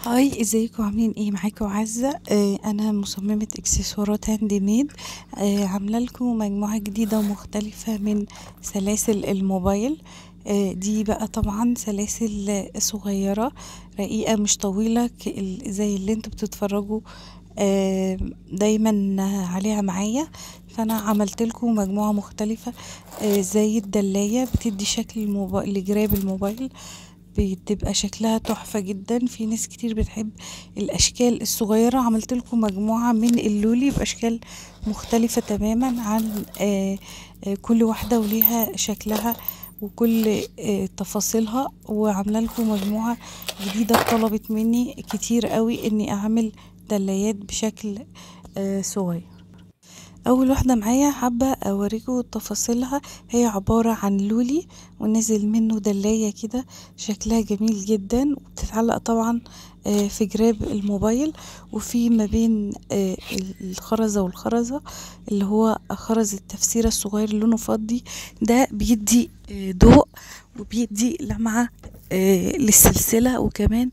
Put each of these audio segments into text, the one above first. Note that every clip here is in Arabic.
هاي، ازيكم؟ عاملين ايه؟ معاكم عزة. انا مصممة اكسسوارات هاند ميد. عاملة لكم مجموعة جديدة ومختلفة من سلاسل الموبايل. دي بقى طبعا سلاسل صغيرة رقيقة، مش طويلة زي اللي انتوا بتتفرجوا دايما عليها معايا. فانا عملت لكم مجموعة مختلفة، زي الدلاية بتدي شكل لجراب الموبايل، بتبقى شكلها تحفة جدا. في ناس كتير بتحب الاشكال الصغيرة. عملت لكم مجموعة من اللولي باشكال مختلفة تماما عن كل واحدة وليها شكلها وكل تفاصيلها. وعاملة لكم مجموعة جديدة طلبت مني كتير قوي اني اعمل دلايات بشكل صغير. اول واحدة معايا حابة اوريكم تفاصيلها. هي عبارة عن لولي ونزل منه دلاية كده، شكلها جميل جدا، وبتتعلق طبعا في جراب الموبايل. وفي ما بين الخرزة والخرزة اللي هو خرز التفسيرة الصغير اللي لونه فضي ده، بيدي ضوء وبيدي لمعة للسلسلة. وكمان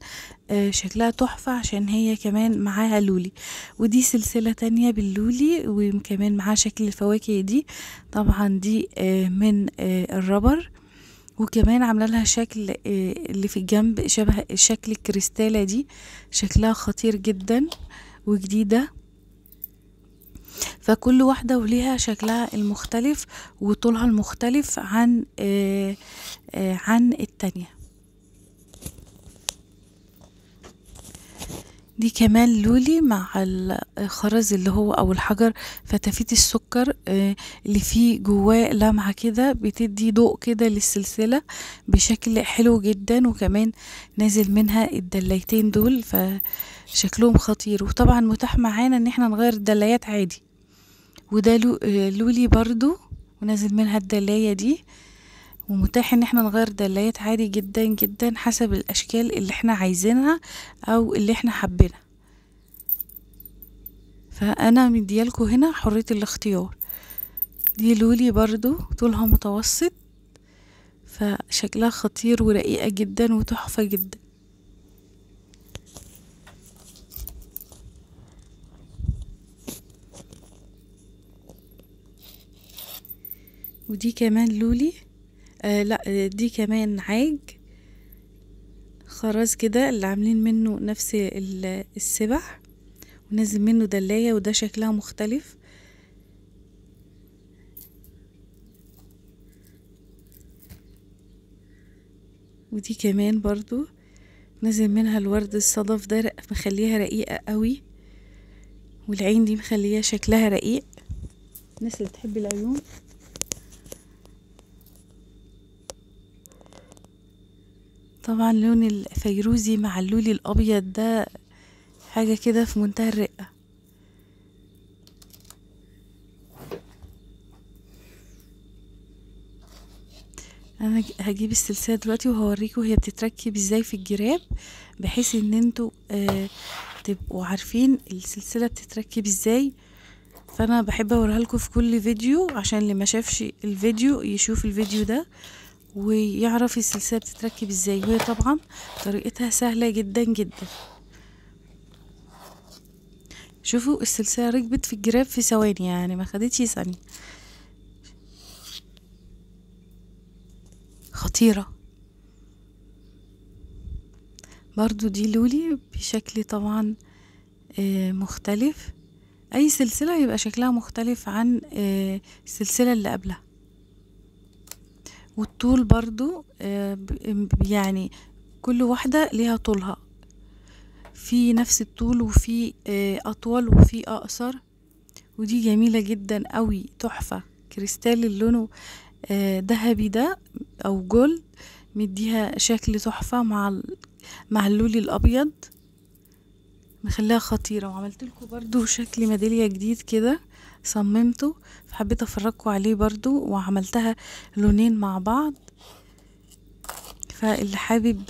شكلها تحفة عشان هي كمان معاها لولي. ودي سلسلة تانية باللولي وكمان معاها شكل الفواكه دي. طبعا دي من الربر. وكمان عامله لها شكل اللي في الجنب شبه شكل الكريستالة دي، شكلها خطير جدا وجديدة. فكل واحدة وليها شكلها المختلف وطولها المختلف عن التانية. دي كمان لولي مع الخرز اللي هو او الحجر فتافيت السكر، اللي فيه جواه لمعة كده بتدي ضوء كده للسلسلة بشكل حلو جدا. وكمان نازل منها الدلايتين دول فشكلهم خطير. وطبعا متاح معانا ان احنا نغير الدلايات عادي. وده لولي برضو ونازل منها الدلاية دي، ومتاح ان احنا نغير دلايات عادي جدا جدا حسب الاشكال اللي احنا عايزينها او اللي احنا حابينها. فانا مديالكم هنا حرية الاختيار. دي لولي برضو طولها متوسط، فشكلها خطير ورقيقة جدا وتحفة جدا. ودي كمان لولي. لا، دي كمان عاج خرز كده اللي عاملين منه نفس السبح، ونازل منه دلاية وده شكلها مختلف. ودي كمان برضو نازل منها الورد الصدف ده، مخليها رقيقة قوي. والعين دي مخليها شكلها رقيق، الناس اللي بتحب العيون. طبعا لون الفيروزي مع اللولي الابيض ده حاجة كده في منتهى الرقة. انا هجيب السلسلة دلوقتي وهوريكم هي بتتركب ازاي في الجراب، بحيث ان انتوا تبقوا عارفين السلسلة بتتركب ازاي. فانا بحب اوريها لكم في كل فيديو عشان اللي ما شافش الفيديو يشوف الفيديو ده ويعرف السلسلة بتتركب ازاي. وهي طبعا طريقتها سهلة جدا جدا. شوفوا السلسلة ركبت في الجراب في ثواني، يعني ما خدتش ثانية. خطيرة. برضو دي لولي بشكل طبعا مختلف. اي سلسلة يبقى شكلها مختلف عن السلسلة اللي قبلها. والطول برضو يعني كل واحدة ليها طولها، في نفس الطول وفي اطول وفي اقصر. ودي جميلة جدا قوي، تحفة. كريستال اللي لونه ذهبي ده او جولد، مديها شكل تحفة مع اللولي الابيض، مخليها خطيرة. وعملت لكم برضو شكل ميدالية جديد كده صممته، فحبيت افرجكم عليه برضو، وعملتها لونين مع بعض. فاللي حابب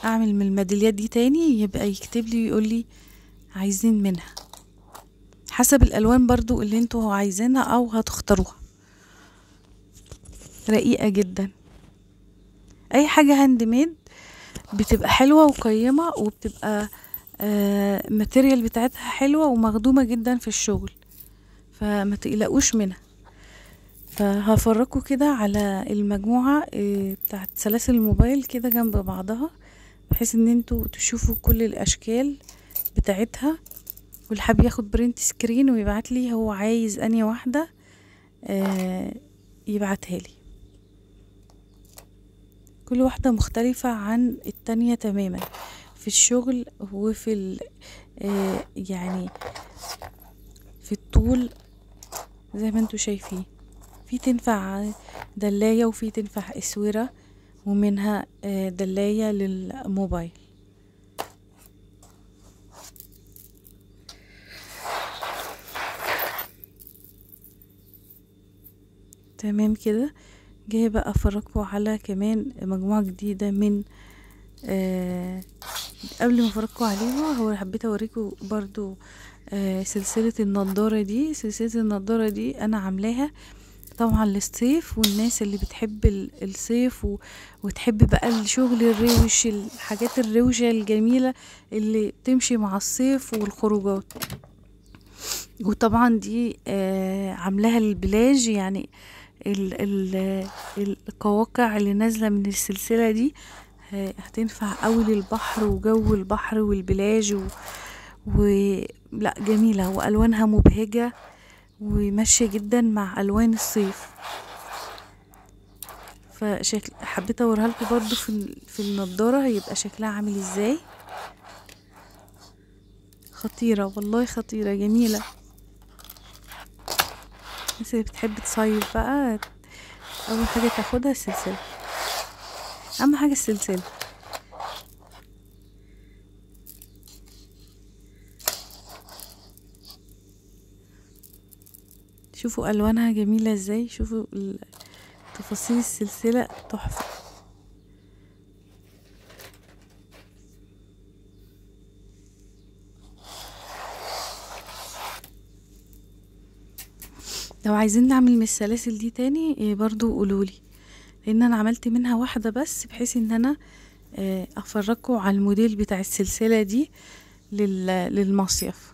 اعمل من الميداليات دي تاني يبقى يكتب لي ويقول لي عايزين منها حسب الالوان برضو اللي انتوا عايزينها او هتختاروها. رقيقة جدا. اي حاجة هاند ميد بتبقى حلوة وقيمة، وبتبقى الماتيريال بتاعتها حلوة ومخدومة جدا في الشغل، فما تقلقوش منها. فهفرجكوا كده على المجموعة بتاعت سلاسل الموبايل كده جنب بعضها، بحيث ان انتوا تشوفوا كل الاشكال بتاعتها، واللي حابب ياخد برنت سكرين ويبعت لي هو عايز انهي واحدة يبعتها لي. كل واحدة مختلفة عن التانية تماما في الشغل وفي يعني في الطول زي ما انتوا شايفين. في تنفع دلاية وفي تنفع اسورة، ومنها دلاية للموبايل. تمام كده. جاي بقى افرجكم على كمان مجموعة جديدة من قبل ما افرجكم عليها، هو حبيت اوريكم برضو سلسلة النضارة دي. سلسلة النضارة دي انا عاملاها طبعا للصيف، والناس اللي بتحب الصيف وتحب بقى الشغل الروش، الحاجات الروشة الجميلة اللي تمشي مع الصيف والخروجات. وطبعا دي عاملاها للبلاج، يعني القواقع اللي نازلة من السلسلة دي هتنفع قوي للبحر وجو البحر والبلاج لا جميلة، والوانها مبهجة وماشية جدا مع الوان الصيف. فشكل حبيت اوريها لكم برضو في النضارة هيبقى شكلها عامل ازاي. خطيرة والله، خطيرة جميلة. الناس اللي بتحب تصيف بقى اول حاجة تاخدها السلسلة، اهم حاجة السلسلة. شوفوا الوانها جميلة ازاي، شوفوا تفاصيل السلسلة تحفة. لو عايزين نعمل من السلاسل دي تاني برضو قولولي، لان انا عملت منها واحدة بس، بحيث ان انا افرجكم على الموديل بتاع السلسلة دي للمصيف.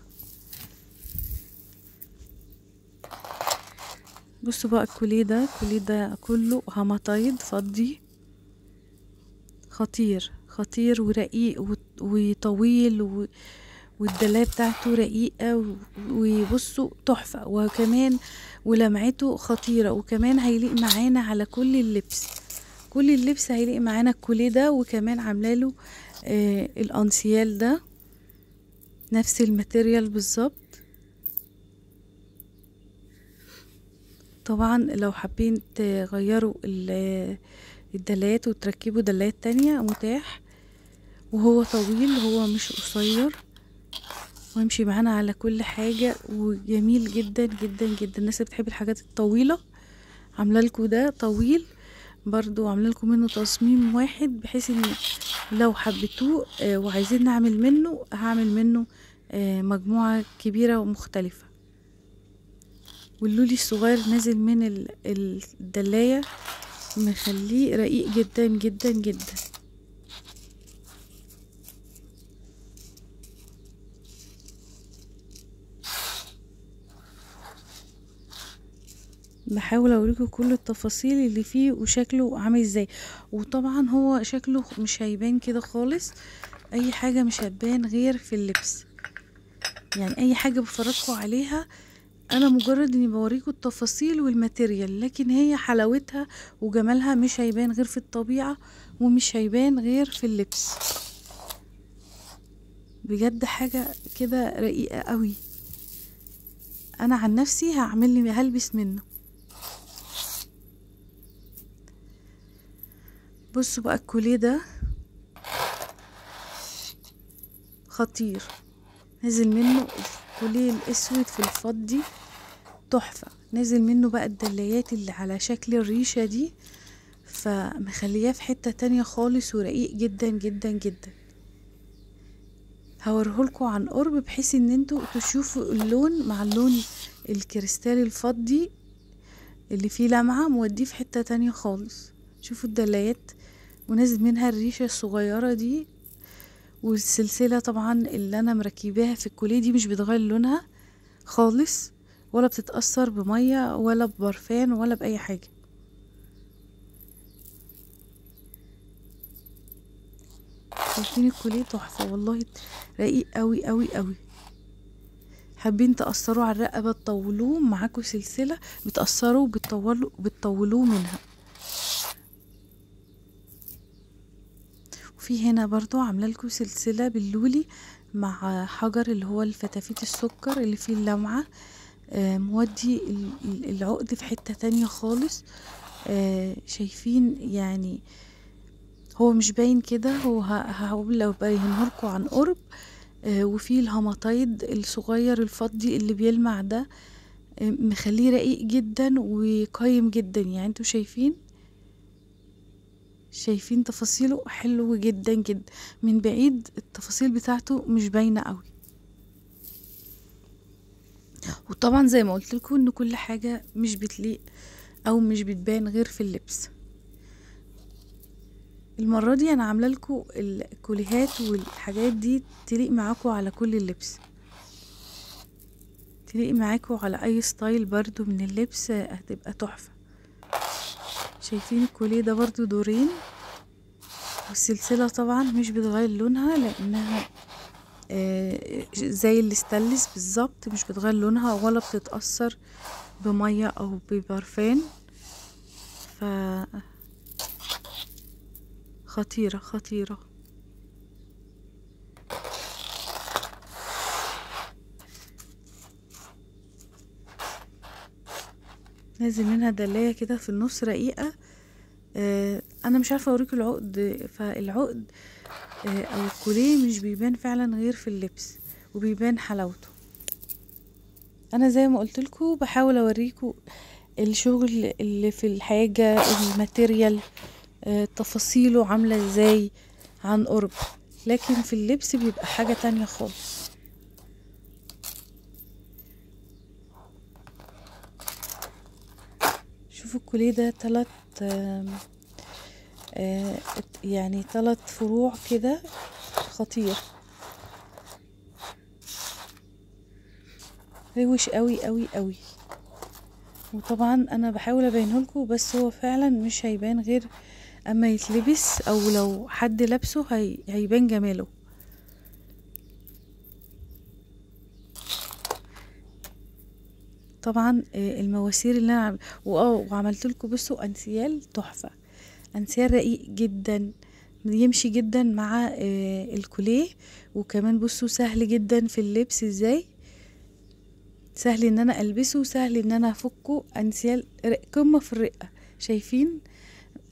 بصوا بقى الكوليه ده كله هاماتايد فضي، خطير خطير ورقيق وطويل، والدلاية بتاعته رقيقة، وبصوا تحفة، وكمان ولمعته خطيرة، وكمان هيليق معانا على كل اللبس. كل اللبس هيليق معانا الكوليه ده، وكمان عاملاله الانسيال ده نفس الماتيريال بالظبط. طبعا لو حابين تغيروا الدلايات وتركبوا دلايات تانية متاح، وهو طويل، هو مش قصير، ويمشي معانا على كل حاجة، وجميل جدا جدا جدا. الناس اللي بتحب الحاجات الطويلة عامله لكم ده طويل برضو، عامله لكم منه تصميم واحد، بحيث ان لو حبيتوه وعايزين نعمل منه هعمل منه مجموعة كبيرة ومختلفة. واللولي الصغير نازل من الدلاية مخليه رقيق جدا جدا جدا. بحاول اوريكم كل التفاصيل اللي فيه وشكله عامل ازاي. وطبعا هو شكله مش هيبان كده خالص، اي حاجة مش هتبان غير في اللبس. يعني اي حاجة بفرجكم عليها انا مجرد اني بوريكم التفاصيل والماتيريال، لكن هي حلاوتها وجمالها مش هيبان غير في الطبيعة، ومش هيبان غير في اللبس. بجد حاجة كده رقيقة قوي. انا عن نفسي هلبس منه. بصوا بقى الكوليه ده خطير، نزل منه الكوليه الاسود في الفضي تحفة، نزل منه بقى الدلايات اللي على شكل الريشة دي، فمخلياه في حتة تانية خالص، ورقيق جدا جدا جدا. هوريهولكم عن قرب بحيث ان انتوا تشوفوا اللون مع اللون الكريستالي الفضي اللي فيه لمعة، موديه في حتة تانية خالص. شوفوا الدلايات ونازل منها الريشة الصغيرة دي. والسلسلة طبعا اللي انا مركباها في الكوليه دي مش بتغير لونها خالص، ولا بتتأثر بمية ولا ببرفان ولا بأي حاجة. شايفين الكوليه تحفة والله، رقيق قوي قوي قوي. حابين تقصروا على الرقبة تطولوه، معاكوا سلسلة بتقصروا بتطولوه منها. وفي هنا برضو عامله لكم سلسلة باللولي مع حجر اللي هو الفتافيت السكر اللي فيه اللمعة، مودي العقد في حتة تانية خالص. شايفين يعني هو مش باين كده، هو هقول لو باينهولكوا عن قرب. وفي الهمطايد الصغير الفضي اللي بيلمع ده، مخليه رقيق جدا وقايم جدا. يعني انتوا شايفين تفاصيله حلو جدا جدا، من بعيد التفاصيل بتاعته مش باينة قوي. وطبعا زي ما قلت لكم ان كل حاجة مش بتليق او مش بتبان غير في اللبس. المرة دي انا عاملة لكم الكوليهات والحاجات دي تليق معاكم على كل اللبس، تليق معاكم على اي ستايل برضو من اللبس، هتبقى تحفة. شايفين الكوليه ده برضو دورين، والسلسلة طبعا مش بتغير لونها لانها زي الاستانلس بالظبط، مش بتغير لونها ولا بتتأثر بمية او ببرفان. ف خطيرة خطيرة. نازل منها دلاية كده في النص رقيقة. انا مش عارفة اوريكم العقد، فالعقد او الكوليه مش بيبان فعلا غير في اللبس وبيبان حلاوته. انا زي ما قلت لكم بحاول اوريكم الشغل اللي في الحاجة، الماتيريال تفاصيله عاملة ازاي عن قرب، لكن في اللبس بيبقى حاجة تانية خالص. شوفوا الكوليه ده يعني 3 فروع كده، خطير روش قوي قوي قوي. وطبعا انا بحاول ابينهولكوا، بس هو فعلا مش هيبان غير اما يتلبس، او لو حد لابسه هيبان جماله. طبعا المواسير اللي انا وعملت لكم بصوا انسيال تحفه، انسيال رقيق جدا، يمشي جدا مع الكوليه. وكمان بصوا سهل جدا في اللبس ازاي، سهل ان انا البسه وسهل ان انا افكه. انسيال قمه في الرقه. شايفين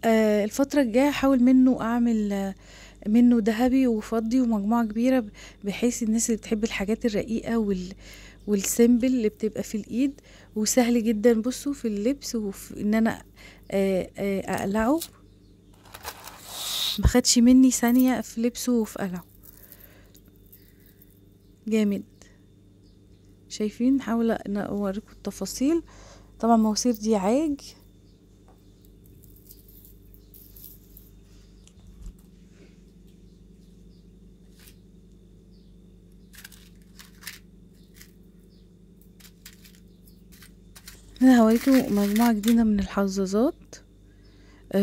الفتره الجايه احاول منه اعمل منه ذهبي وفضي ومجموعه كبيره، بحيث الناس اللي بتحب الحاجات الرقيقه والسيمبل اللي بتبقى في الايد. وسهل جدا بصوا في اللبس، وفي ان انا اقلعه، ما خدش مني ثانيه في لبسه وفي قلعه، جامد. شايفين حاول اوريكم التفاصيل. طبعا مواسير دي عاج، انا هوريكم مجموعة جديدة من الحظاظات،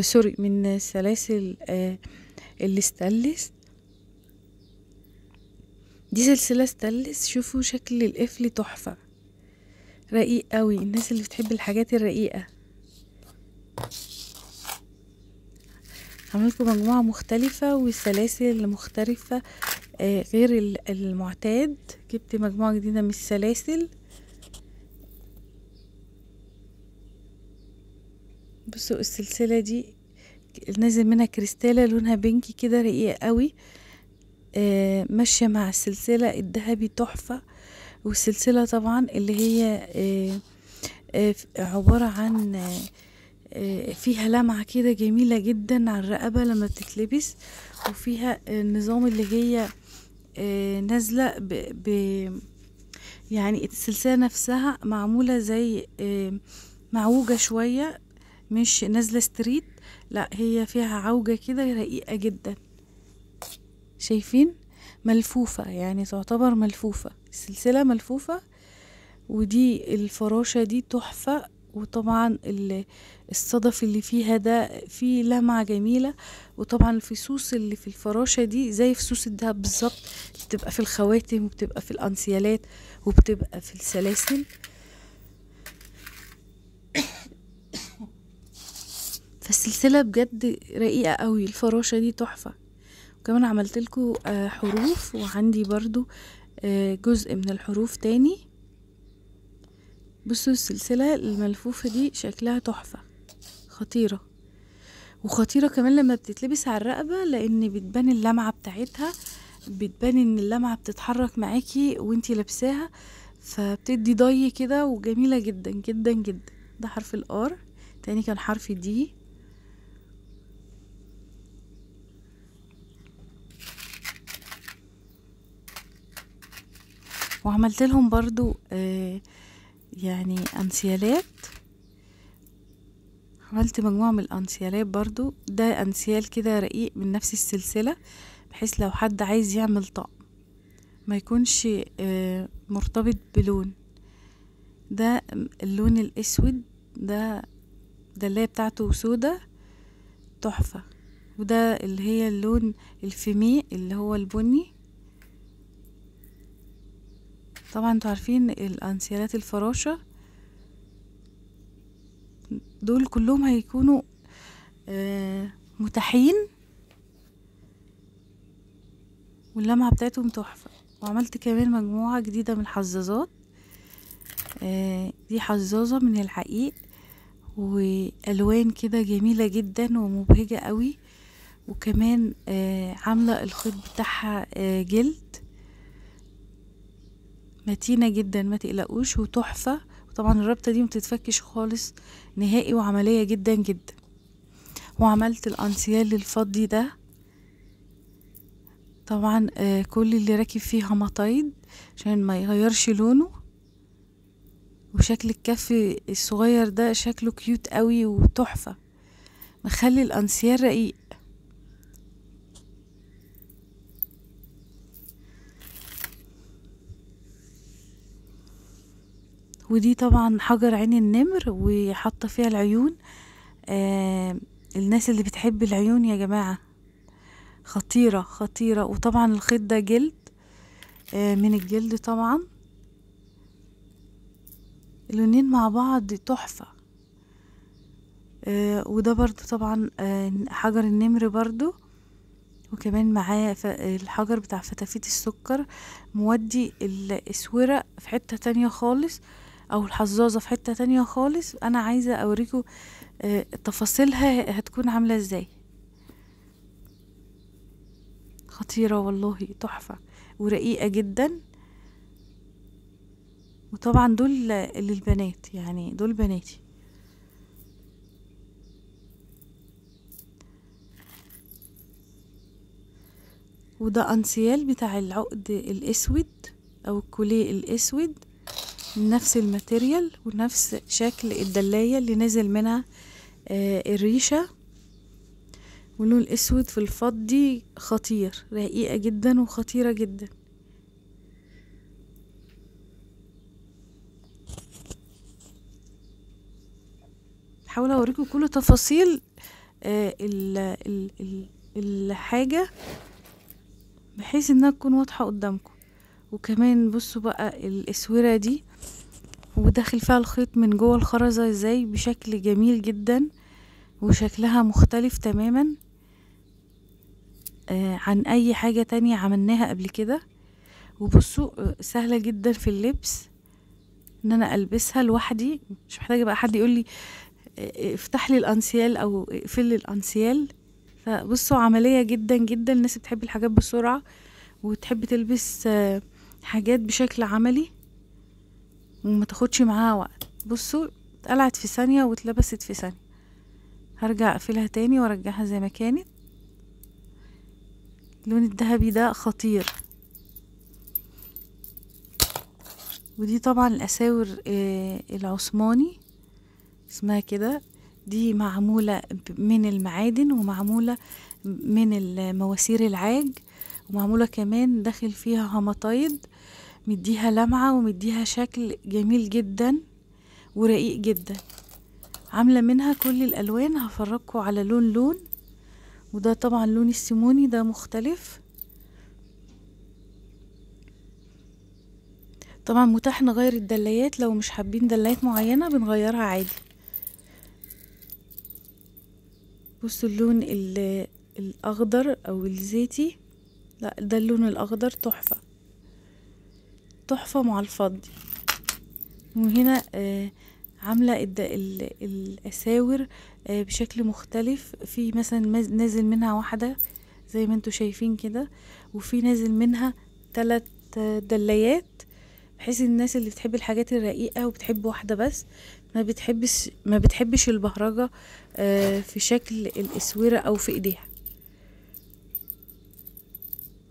سوري، من سلاسل الاستانلس. دي سلسلة استانلس. شوفوا شكل القفل تحفة، رقيق قوي. الناس اللي بتحب الحاجات الرقيقة، عملكم مجموعة مختلفة وسلاسل مختلفة غير المعتاد. جبت مجموعة جديدة من السلاسل. بصوا السلسلة دي نازل منها كريستالة لونها بينكي كده، رقيقة قوي، ماشية مع السلسلة الذهبي تحفة. والسلسلة طبعا اللي هي عبارة عن فيها لمعة كده جميلة جدا على الرقبة لما بتتلبس، وفيها النظام اللي هي نازلة يعني السلسلة نفسها معمولة زي معوجة شوية، مش نازلة ستريت، لا هي فيها عوجة كده رقيقة جدا. شايفين؟ ملفوفة، يعني تعتبر ملفوفة، السلسلة ملفوفة. ودي الفراشة دي تحفة. وطبعا الصدف اللي فيها ده فيه لمعة جميلة. وطبعا الفصوص اللي في الفراشة دي زي فصوص الدهب بالظبط، بتبقى في الخواتم وبتبقى في الأنسيالات وبتبقى في السلاسل. فالسلسلة بجد رقيقة قوي، الفراشة دي تحفة. وكمان عملت لكم حروف، وعندي برضو جزء من الحروف تاني. بصوا السلسلة الملفوفة دي شكلها تحفة، خطيرة. وخطيرة كمان لما بتتلبس على الرقبة، لان بتبان اللمعة بتاعتها، بتبان ان اللمعة بتتحرك معاكي وانتي لابساها، فبتدي ضي كده وجميلة جدا جدا جدا. ده حرف الار. تاني كان حرف دي. وعملت لهم برضو يعني انسيالات. عملت مجموعة من الانسيالات برضو. ده انسيال كده رقيق من نفس السلسلة، بحيث لو حد عايز يعمل طقم ما يكونش مرتبط بلون. ده اللون الاسود، ده اللي بتاعته سودا، تحفة. وده اللي هي اللون الفيمي اللي هو البني. طبعا انتوا عارفين الانسيالات الفراشة دول كلهم هيكونوا متاحين، واللمعة بتاعتهم تحفة. وعملت كمان مجموعة جديدة من الحظاظات. دي حظاظة من العقيق، والوان كده جميلة جدا ومبهجة قوي. وكمان عاملة الخيط بتاعها جلد، متينة جدا ما تقلقوش، وتحفة. وطبعا الربطة دي متتفكش خالص نهائي، وعملية جدا جدا. وعملت الانسيال الفضي ده، طبعا كل اللي راكب فيها مطايد عشان ما يغيرش لونه. وشكل الكف الصغير ده شكله كيوت قوي وتحفة، مخلي الانسيال رقيق. ودي طبعا حجر عين النمر، وحاطة فيها العيون. الناس اللي بتحب العيون يا جماعة، خطيرة خطيرة. وطبعا الخيط ده جلد، من الجلد طبعا. اللونين مع بعض تحفة. وده برضو طبعا حجر النمر برضو. وكمان معاه الحجر بتاع فتافيت السكر، مودي الاسورة في حتة تانية خالص، او الحظاظة في حتة تانية خالص. انا عايزة اوريكم تفاصيلها هتكون عاملة ازاي. خطيرة والله، تحفة ورقيقة جدا. وطبعا دول للبنات، يعني دول بناتي. وده انسيال بتاع العقد الاسود او الكوليه الاسود، من نفس الماتيريال ونفس شكل الدلاية اللي نزل منها الريشة. واللون الاسود في الفضي خطير، رقيقة جدا وخطيرة جدا. بحاول اوريكم كل تفاصيل الحاجة، بحيث انها تكون واضحة قدامكم. وكمان بصوا بقى الاسورة دي، وداخل فيها الخيط من جوه الخرزة ازاي بشكل جميل جدا، وشكلها مختلف تماما عن اي حاجة تانية عملناها قبل كده. وبصوا سهلة جدا في اللبس، ان انا البسها لوحدي، مش محتاجة بقى حد يقولي افتح لي الانسيال او اقفل لي الانسيال. فبصوا عملية جدا جدا. الناس بتحب الحاجات بسرعة، وتحب تلبس حاجات بشكل عملي وما تاخدش معاها وقت. بصوا اتقلعت في ثانية واتلبست في ثانية. هرجع اقفلها تاني وارجعها زي ما كانت. اللون الذهبي ده خطير. ودي طبعا الاساور العثماني اسمها كده. دي معمولة من المعادن ومعمولة من المواسير العاج، ومعمولة كمان داخل فيها همطايد، مديها لمعة ومديها شكل جميل جدا ورقيق جدا. عاملة منها كل الألوان، هفرجكم على لون. وده طبعا لون السيموني، ده مختلف. طبعا متاح نغير الدلايات، لو مش حابين دلايات معينة بنغيرها عادي. بصوا اللون الأخضر أو الزيتي، لا ده اللون الأخضر تحفة تحفة مع الفضي. وهنا عاملة الأساور بشكل مختلف، في مثلا نازل منها واحدة زي ما انتوا شايفين كده، وفي نازل منها 3 دلايات، بحيث الناس اللي بتحب الحاجات الرقيقة وبتحب واحدة بس، ما بتحبش البهرجة في شكل الأسورة أو في ايديها.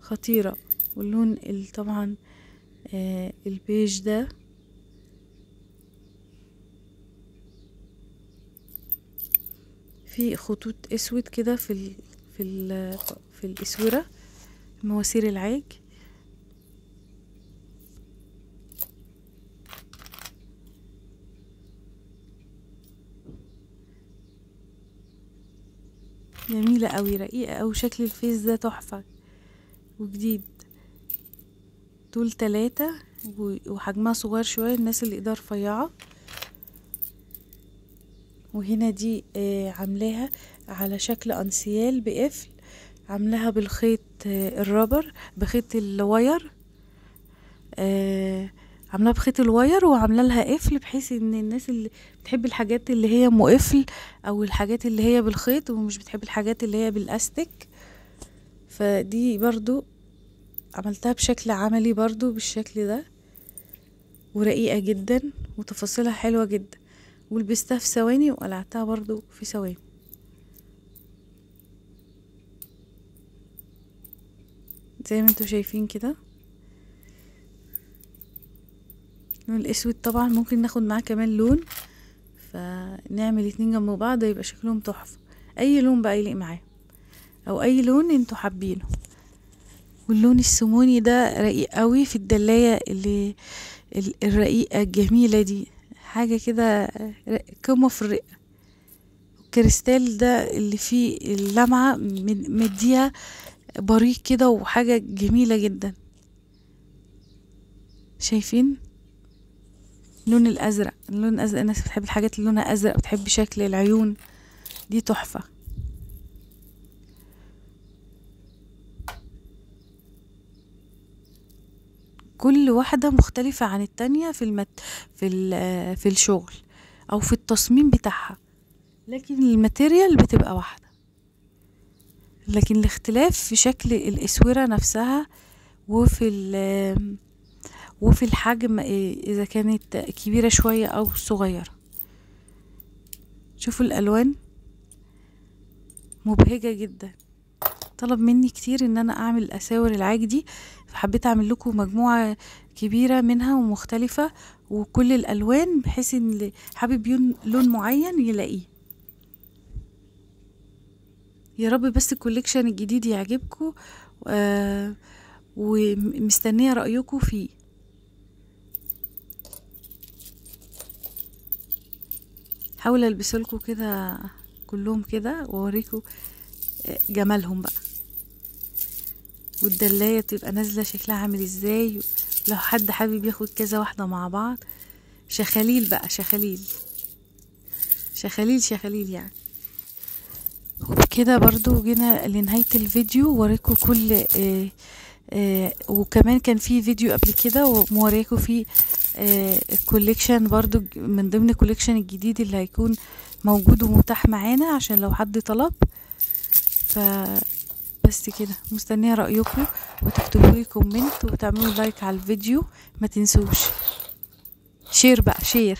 خطيرة. واللون طبعا البيج ده في خطوط اسود كده في الاسوره، مواسير العاج. جميله قوي، رقيقه قوي، شكل الفيس ده تحفه وجديد. طول 3 وحجمها صغير شويه الناس اللي ايدها رفيعه. وهنا دي عاملاها على شكل انسيال بقفل، عاملاها بالخيط الرابر، بخيط الواير، عاملاها بخيط الواير وعامله لها قفل، بحيث ان الناس اللي بتحب الحاجات اللي هي مقفل او الحاجات اللي هي بالخيط ومش بتحب الحاجات اللي هي بالاستيك، فدي برضو عملتها بشكل عملي برضو بالشكل ده، ورقيقة جدا وتفاصيلها حلوة جدا، ولبستها في ثواني وقلعتها برضو في ثواني. زي ما انتوا شايفين كده. اللون الاسود طبعا ممكن ناخد معاه كمان لون، فنعمل 2 جنب بعض يبقى شكلهم تحفة. اي لون بقى يليق معاه، او اي لون انتوا حابينه. واللون السيموني ده رقيق قوي في الدلاية اللي الرقيقة الجميلة دي، حاجة كده قمة في الرقة. الكريستال ده اللي فيه اللمعة مديها بريق كده وحاجة جميلة جدا. شايفين اللون الازرق، اللون الازرق الناس بتحب الحاجات اللي لونها ازرق، بتحب شكل العيون، دي تحفة. كل واحدة مختلفة عن التانية في الشغل او في التصميم بتاعها، لكن الماتيريال بتبقى واحدة، لكن الاختلاف في شكل الاسورة نفسها وفي الحجم، اذا كانت كبيرة شوية او صغيرة. شوفوا الالوان مبهجة جدا. طلب مني كتير ان انا اعمل اساور العاج دي، فحبيت اعمل لكم مجموعة كبيرة منها ومختلفة وكل الالوان، بحيث ان اللي حابب لون معين يلاقيه. يا رب بس الكوليكشن الجديد يعجبكم، ومستنية رأيكم فيه. حاول البسلكوا كده كلهم كده واوريكم جمالهم بقى، والدلاية تبقى نازلة شكلها عامل ازاي. لو حد حابب ياخد كذا واحدة مع بعض، شخاليل بقى، شخاليل يعني. وبكده برضو جينا لنهاية الفيديو، ووريكم كل وكمان كان في فيديو قبل كده وموريكم فيه الكوليكشن برضو من ضمن الكوليكشن الجديد اللي هيكون موجود ومتاح معانا عشان لو حد طلب. بس كده، مستنيه رايكم وتكتبوا لي كومنت وتعملوا لايك على الفيديو، ما تنسوش شير بقى، شير.